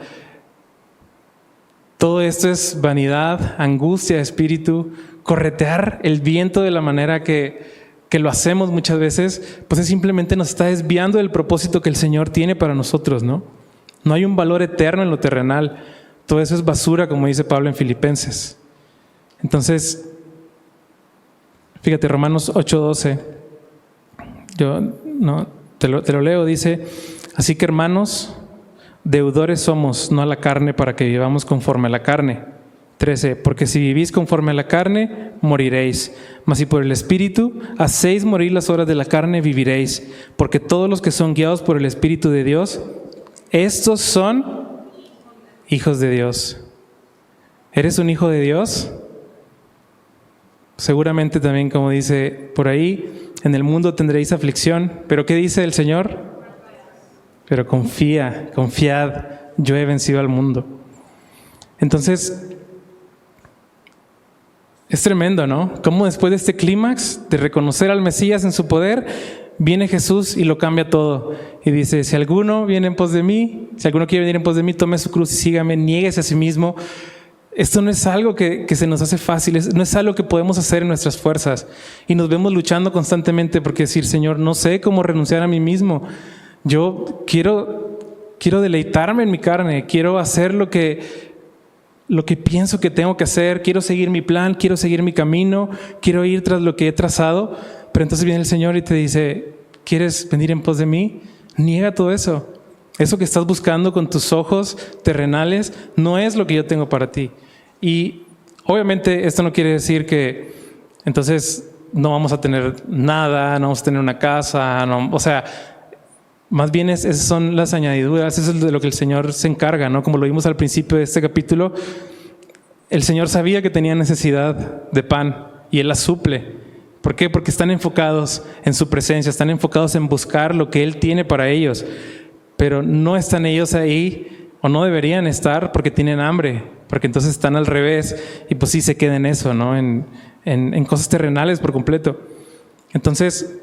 S1: Todo esto es vanidad, angustia, espíritu, corretear el viento de la manera que lo hacemos muchas veces, pues simplemente nos está desviando del propósito que el Señor tiene para nosotros, ¿no? No hay un valor eterno en lo terrenal. Todo eso es basura, como dice Pablo en Filipenses. Entonces, fíjate, Romanos 8:12. Te lo leo, dice: así que hermanos, deudores somos, no a la carne, para que vivamos conforme a la carne. 13, porque si vivís conforme a la carne, moriréis. Mas si por el Espíritu hacéis morir las obras de la carne, viviréis. Porque todos los que son guiados por el Espíritu de Dios, estos son hijos de Dios. ¿Eres un hijo de Dios? Seguramente también, como dice por ahí, en el mundo tendréis aflicción. ¿Pero qué dice el Señor? Pero confiad, yo he vencido al mundo. Entonces, es tremendo, ¿no? Cómo después de este clímax, de reconocer al Mesías en su poder, viene Jesús y lo cambia todo. Y dice: si alguno viene en pos de mí, si alguno quiere venir en pos de mí, tome su cruz y sígame, niéguese a sí mismo. Esto no es algo que se nos hace fácil, no es algo que podemos hacer en nuestras fuerzas. Y nos vemos luchando constantemente porque decir: Señor, no sé cómo renunciar a mí mismo. Yo quiero deleitarme en mi carne, quiero hacer lo que pienso que tengo que hacer, quiero seguir mi plan, quiero seguir mi camino, quiero ir tras lo que he trazado. Pero entonces viene el Señor y te dice: ¿quieres venir en pos de mí? Niega todo eso. Eso que estás buscando con tus ojos terrenales no es lo que yo tengo para ti. Y obviamente esto no quiere decir que entonces no vamos a tener nada, no vamos a tener una casa, no, o sea, más bien esas son las añadiduras, eso es de lo que el Señor se encarga, ¿no? Como lo vimos al principio de este capítulo, el Señor sabía que tenía necesidad de pan y Él la suple. ¿Por qué? Porque están enfocados en su presencia, están enfocados en buscar lo que Él tiene para ellos. Pero no están ellos ahí, o no deberían estar, porque tienen hambre, porque entonces están al revés y pues sí se queda en eso, ¿no? En cosas terrenales por completo. Entonces,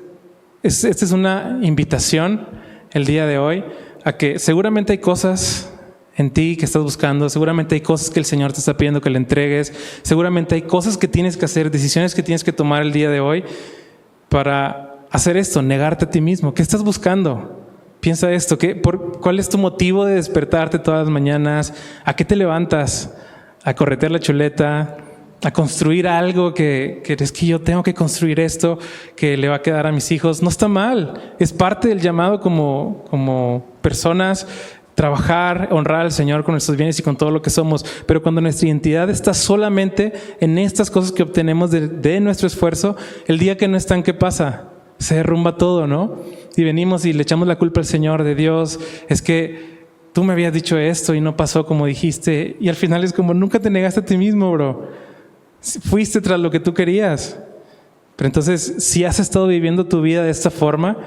S1: esta es una invitación el día de hoy a que seguramente hay cosas en ti que estás buscando, seguramente hay cosas que el Señor te está pidiendo que le entregues, seguramente hay cosas que tienes que hacer, decisiones que tienes que tomar el día de hoy para hacer esto, negarte a ti mismo. ¿Qué estás buscando? Piensa esto, ¿cuál es tu motivo de despertarte todas las mañanas? ¿A qué te levantas? ¿A corretear la chuleta? ¿A construir algo que es que yo tengo que construir esto que le va a quedar a mis hijos? No está mal, es parte del llamado como personas, trabajar, honrar al Señor con nuestros bienes y con todo lo que somos. Pero cuando nuestra identidad está solamente en estas cosas que obtenemos de nuestro esfuerzo, el día que no están, ¿qué pasa? Se derrumba todo, ¿no? Y venimos y le echamos la culpa al Señor de Dios. Es que tú me habías dicho esto y no pasó como dijiste. Y al final es como: nunca te negaste a ti mismo, bro. Fuiste tras lo que tú querías. Pero entonces, si has estado viviendo tu vida de esta forma,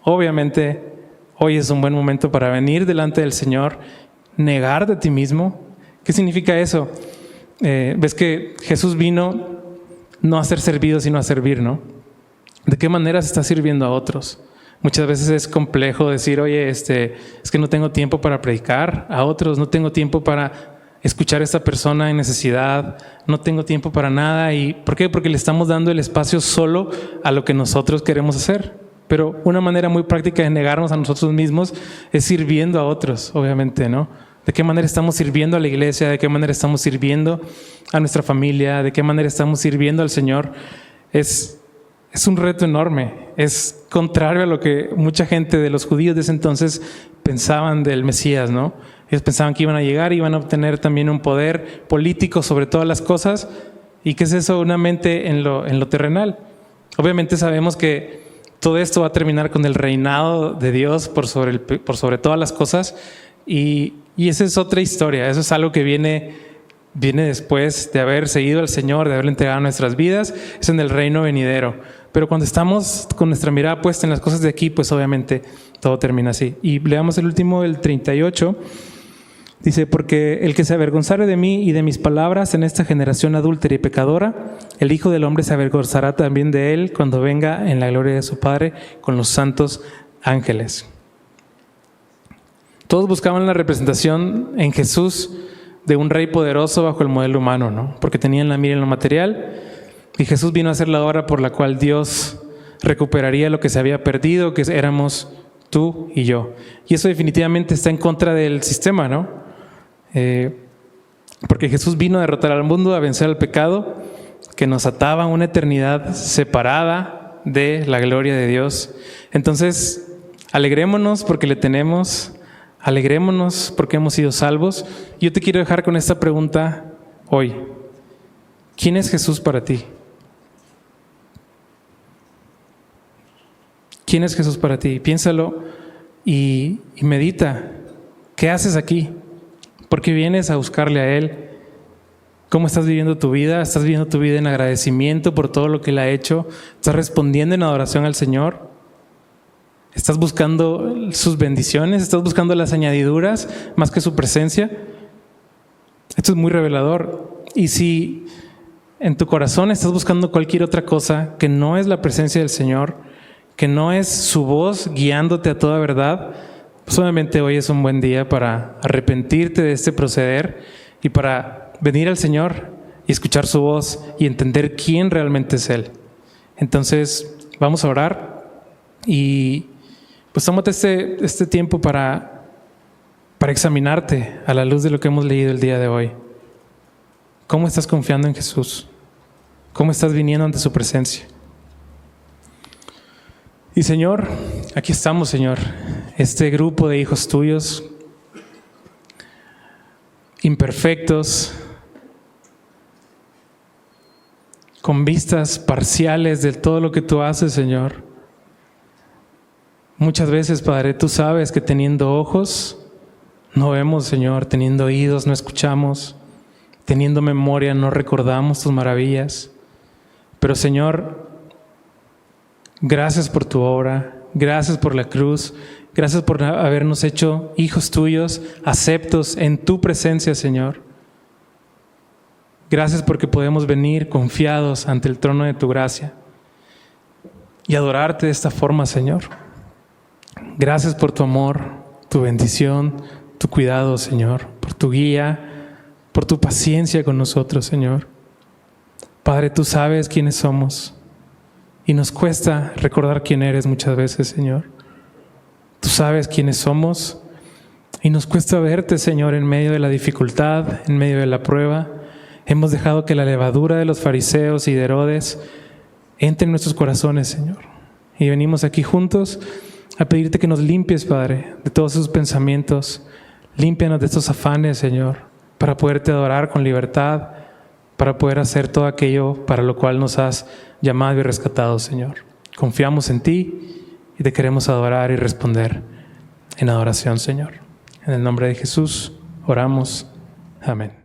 S1: obviamente hoy es un buen momento para venir delante del Señor, negar de ti mismo. ¿Qué significa eso? Ves que Jesús vino no a ser servido, sino a servir, ¿no? ¿De qué manera se está sirviendo a otros? Muchas veces es complejo decir: oye, es que no tengo tiempo para predicar a otros, no tengo tiempo para escuchar a esta persona en necesidad, no tengo tiempo para nada. ¿Y por qué? Porque le estamos dando el espacio solo a lo que nosotros queremos hacer. Pero una manera muy práctica de negarnos a nosotros mismos es sirviendo a otros, obviamente, ¿no? ¿De qué manera estamos sirviendo a la iglesia? ¿De qué manera estamos sirviendo a nuestra familia? ¿De qué manera estamos sirviendo al Señor? Es un reto enorme, es contrario a lo que mucha gente de los judíos de ese entonces pensaban del Mesías, ¿no? Ellos pensaban que iban a llegar y iban a obtener también un poder político sobre todas las cosas. ¿Y qué es eso? Una mente en lo terrenal. Obviamente sabemos que todo esto va a terminar con el reinado de Dios por sobre todas las cosas, y esa es otra historia. Eso es algo que viene después de haber seguido al Señor, de haberle entregado nuestras vidas. Es en el reino venidero. Pero cuando estamos con nuestra mirada puesta en las cosas de aquí, pues obviamente todo termina así. Y leamos el último, el 38. Dice: porque el que se avergonzare de mí y de mis palabras en esta generación adúltera y pecadora, el Hijo del Hombre se avergonzará también de él cuando venga en la gloria de su Padre con los santos ángeles. Todos buscaban la representación en Jesús de un rey poderoso bajo el modelo humano, ¿no? Porque tenían la mira en lo material, y Jesús vino a ser la obra por la cual Dios recuperaría lo que se había perdido, que éramos tú y yo. Y eso definitivamente está en contra del sistema, ¿no? Porque Jesús vino a derrotar al mundo, a vencer al pecado, que nos ataba a una eternidad separada de la gloria de Dios. Entonces, Alegrémonos porque le tenemos, alegrémonos porque hemos sido salvos. Yo te quiero dejar con esta pregunta hoy. ¿Quién es Jesús para ti? ¿Quién es Jesús para ti? Piénsalo y medita. ¿Qué haces aquí? ¿Por qué vienes a buscarle a Él? ¿Cómo estás viviendo tu vida? ¿Estás viviendo tu vida en agradecimiento por todo lo que Él ha hecho? ¿Estás respondiendo en adoración al Señor? ¿Estás buscando sus bendiciones? ¿Estás buscando las añadiduras más que su presencia? Esto es muy revelador. Y si en tu corazón estás buscando cualquier otra cosa que no es la presencia del Señor, que no es su voz guiándote a toda verdad, pues obviamente hoy es un buen día para arrepentirte de este proceder y para venir al Señor y escuchar su voz y entender quién realmente es Él. Entonces vamos a orar y pues tómate este tiempo para examinarte a la luz de lo que hemos leído el día de hoy. ¿Cómo estás confiando en Jesús? ¿Cómo estás viniendo ante su presencia? Y Señor, aquí estamos, Señor, este grupo de hijos tuyos, imperfectos, con vistas parciales de todo lo que tú haces, Señor. Muchas veces, Padre, tú sabes que teniendo ojos no vemos, Señor, teniendo oídos no escuchamos, teniendo memoria no recordamos tus maravillas. Pero, Señor, gracias por tu obra, gracias por la cruz, gracias por habernos hecho hijos tuyos, aceptos en tu presencia, Señor. Gracias porque podemos venir confiados ante el trono de tu gracia y adorarte de esta forma, Señor. Gracias por tu amor, tu bendición, tu cuidado, Señor, por tu guía, por tu paciencia con nosotros, Señor. Padre, tú sabes quiénes somos y nos cuesta recordar quién eres muchas veces, Señor. Tú sabes quiénes somos y nos cuesta verte, Señor, en medio de la dificultad, en medio de la prueba. Hemos dejado que la levadura de los fariseos y de Herodes entre en nuestros corazones, Señor. Y venimos aquí juntos a pedirte que nos limpies, Padre, de todos esos pensamientos. Límpianos de estos afanes, Señor, para poderte adorar con libertad, para poder hacer todo aquello para lo cual nos has llamado y rescatado, Señor. Confiamos en ti y te queremos adorar y responder en adoración, Señor. En el nombre de Jesús oramos. Amén.